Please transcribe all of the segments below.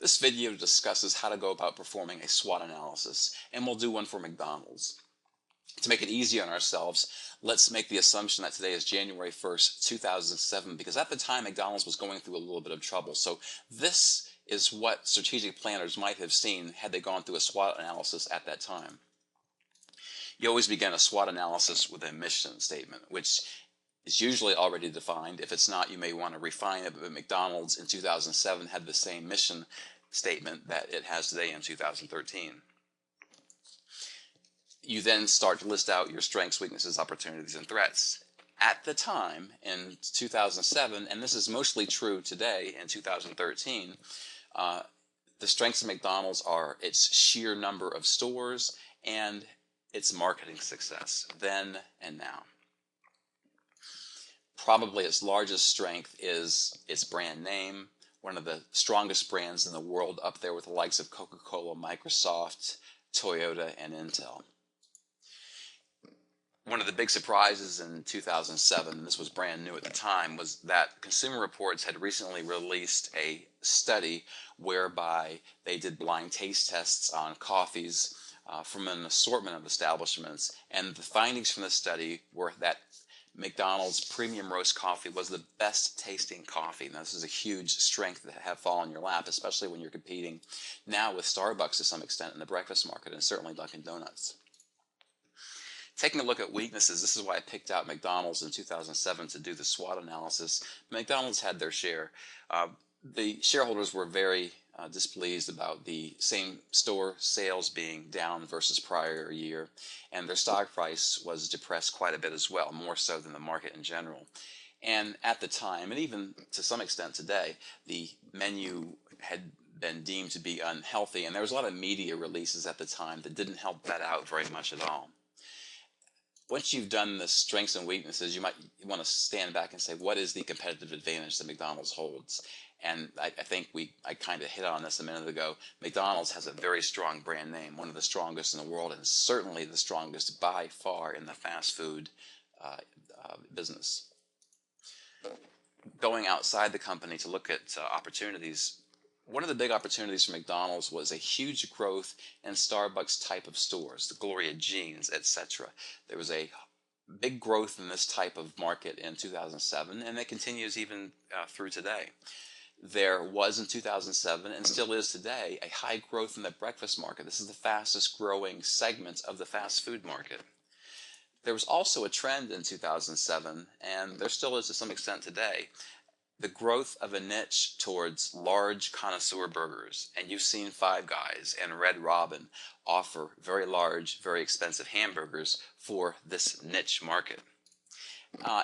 This video discusses how to go about performing a SWOT analysis, and we'll do one for McDonald's. To make it easy on ourselves, let's make the assumption that today is January 1st, 2007, because at the time McDonald's was going through a little bit of trouble. So this is what strategic planners might have seen had they gone through a SWOT analysis at that time. You always begin a SWOT analysis with a mission statement, which is usually already defined. If it's not, you may want to refine it, but McDonald's in 2007 had the same mission statement that it has today in 2013. You then start to list out your strengths, weaknesses, opportunities, and threats. At the time, in 2007, and this is mostly true today in 2013, the strengths of McDonald's are its sheer number of stores and its marketing success, then and now. Probably its largest strength is its brand name, one of the strongest brands in the world, up there with the likes of Coca-Cola, Microsoft, Toyota, and Intel. One of the big surprises in 2007, this was brand new at the time, was that Consumer Reports had recently released a study whereby they did blind taste tests on coffees from an assortment of establishments, and the findings from the study were that McDonald's premium roast coffee was the best tasting coffee. Now, this is a huge strength to have fall in your lap, especially when you're competing now with Starbucks to some extent in the breakfast market, and certainly Dunkin' Donuts. Taking a look at weaknesses, this is why I picked out McDonald's in 2007 to do the SWOT analysis. McDonald's had their share. The shareholders were very displeased about the same store sales being down versus prior year, and their stock price was depressed quite a bit as well, more so than the market in general. And at the time, and even to some extent today, the menu had been deemed to be unhealthy, and there was a lot of media releases at the time that didn't help that out very much at all. Once you've done the strengths and weaknesses, you might want to stand back and say, what is the competitive advantage that McDonald's holds? And I think I kind of hit on this a minute ago. McDonald's has a very strong brand name, one of the strongest in the world, and certainly the strongest by far in the fast food business. Going outside the company to look at opportunities, one of the big opportunities for McDonald's was a huge growth in Starbucks type of stores, the Gloria Jeans, etc. There was a big growth in this type of market in 2007, and it continues even through today. There was in 2007, and still is today, a high growth in the breakfast market. This is the fastest growing segment of the fast food market. There was also a trend in 2007, and there still is to some extent today, the growth of a niche towards large connoisseur burgers. And you've seen Five Guys and Red Robin offer very large, very expensive hamburgers for this niche market.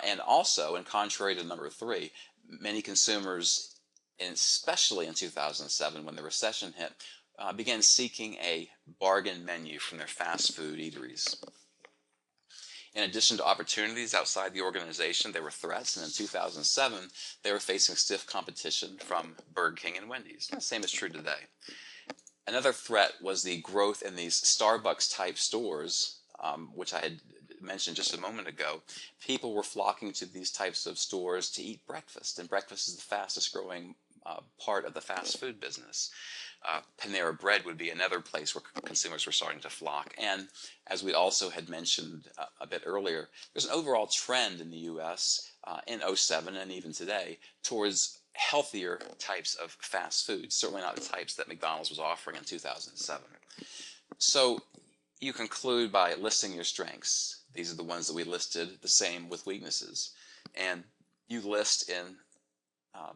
And also, and contrary to number 3, many consumers, and especially in 2007 when the recession hit, began seeking a bargain menu from their fast food eateries. In addition to opportunities outside the organization, there were threats, and in 2007, they were facing stiff competition from Burger King and Wendy's. The same is true today. Another threat was the growth in these Starbucks-type stores, which I had mentioned just a moment ago. People were flocking to these types of stores to eat breakfast, and breakfast is the fastest-growing part of the fast food business. Panera Bread would be another place where consumers were starting to flock. And as we also had mentioned a bit earlier, there's an overall trend in the U.S. In 2007 and even today towards healthier types of fast food, certainly not the types that McDonald's was offering in 2007. So you conclude by listing your strengths. These are the ones that we listed, the same with weaknesses. And you list in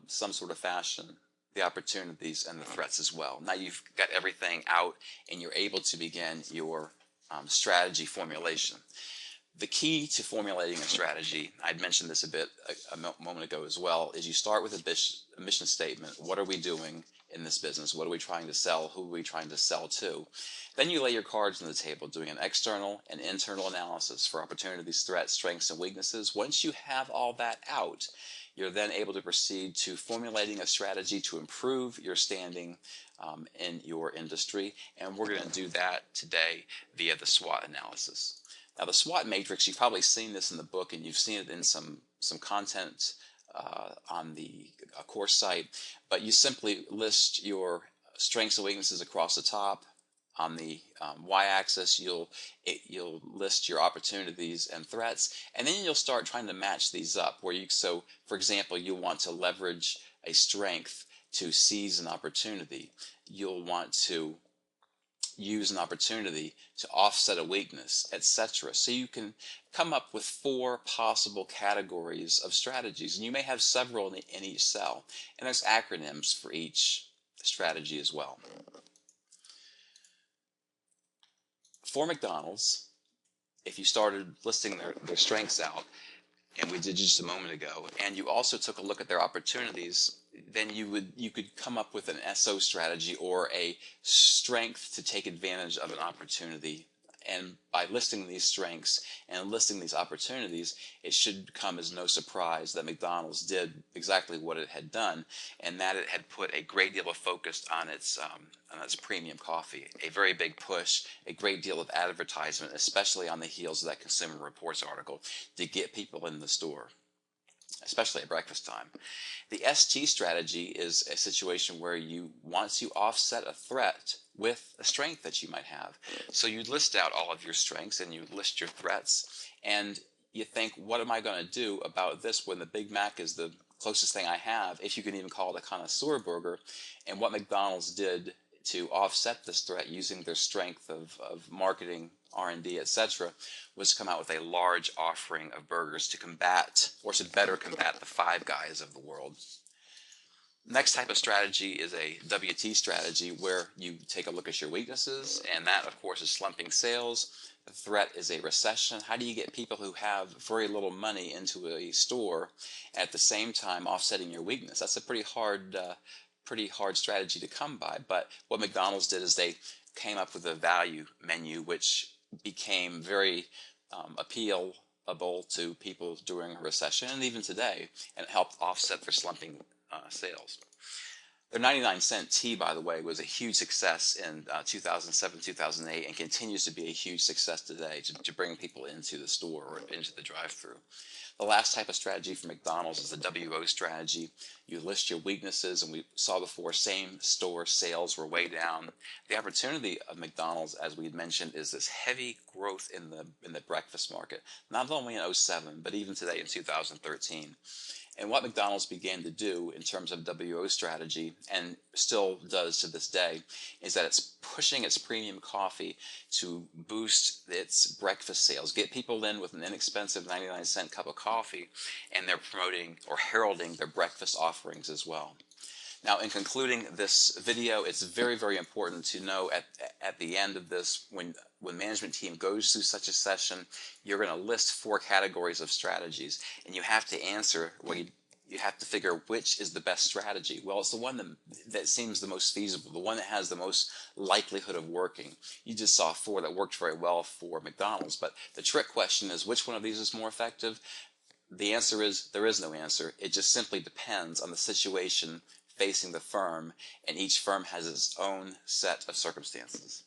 some sort of fashion the opportunities and the threats as well. Now you've got everything out and you're able to begin your strategy formulation. The key to formulating a strategy, I'd mentioned this a bit a moment ago as well, is you start with a mission statement. What are we doing in this business? What are we trying to sell? Who are we trying to sell to? Then you lay your cards on the table, doing an external and internal analysis for opportunities, threats, strengths, and weaknesses. Once you have all that out, you're then able to proceed to formulating a strategy to improve your standing in your industry, and we're going to do that today via the SWOT analysis. Now, the SWOT matrix, you've probably seen this in the book, and you've seen it in some content on the course site, but you simply list your strengths and weaknesses across the top. On the y-axis, you'll list your opportunities and threats, and then you'll start trying to match these up. So, for example, you want to leverage a strength to seize an opportunity. You'll want to use an opportunity to offset a weakness, etc. So you can come up with 4 possible categories of strategies, and you may have several in each cell, and there's acronyms for each strategy as well. For McDonald's, if you started listing their strengths out, and we did just a moment ago, and you also took a look at their opportunities, then you could come up with an SO strategy, or a strength to take advantage of an opportunity. And by listing these strengths and listing these opportunities, it should come as no surprise that McDonald's did exactly what it had done, and that it had put a great deal of focus on its premium coffee, a very big push, a great deal of advertisement, especially on the heels of that Consumer Reports article, to get people in the store, especially at breakfast time. The ST strategy is a situation where you want to offset a threat with a strength that you might have. So you list out all of your strengths and you list your threats, and you think, what am I going to do about this when the Big Mac is the closest thing I have, if you can even call it a connoisseur burger? And what McDonald's did to offset this threat using their strength of marketing, R&D, etc., was to come out with a large offering of burgers to combat, or to better combat, the Five Guys of the world. Next type of strategy is a WT strategy, where you take a look at your weaknesses, and that, of course, is slumping sales. The threat is a recession. How do you get people who have very little money into a store, at the same time offsetting your weakness? That's a pretty hard strategy to come by. But what McDonald's did is they came up with a value menu, which became very appealable to people during a recession, and even today, and it helped offset their slumping sales. Their 99-cent tea, by the way, was a huge success in 2007, 2008, and continues to be a huge success today to bring people into the store or into the drive-thru. The last type of strategy for McDonald's is the WO strategy. You list your weaknesses, and we saw before, same store sales were way down. The opportunity of McDonald's, as we had mentioned, is this heavy growth in the breakfast market, not only in 2007, but even today in 2013. And what McDonald's began to do in terms of WO strategy, and still does to this day, is that it's pushing its premium coffee to boost its breakfast sales, get people in with an inexpensive 99-cent cup of coffee, and they're promoting or heralding their breakfast offerings as well. Now, in concluding this video, it's very, very important to know at the end of this, when management team goes through such a session, you're going to list 4 categories of strategies, and you have to answer, you have to figure which is the best strategy. Well, it's the one that seems the most feasible, the one that has the most likelihood of working. You just saw 4 that worked very well for McDonald's, but the trick question is, which one of these is more effective? The answer is, there is no answer. It just simply depends on the situation facing the firm, and each firm has its own set of circumstances.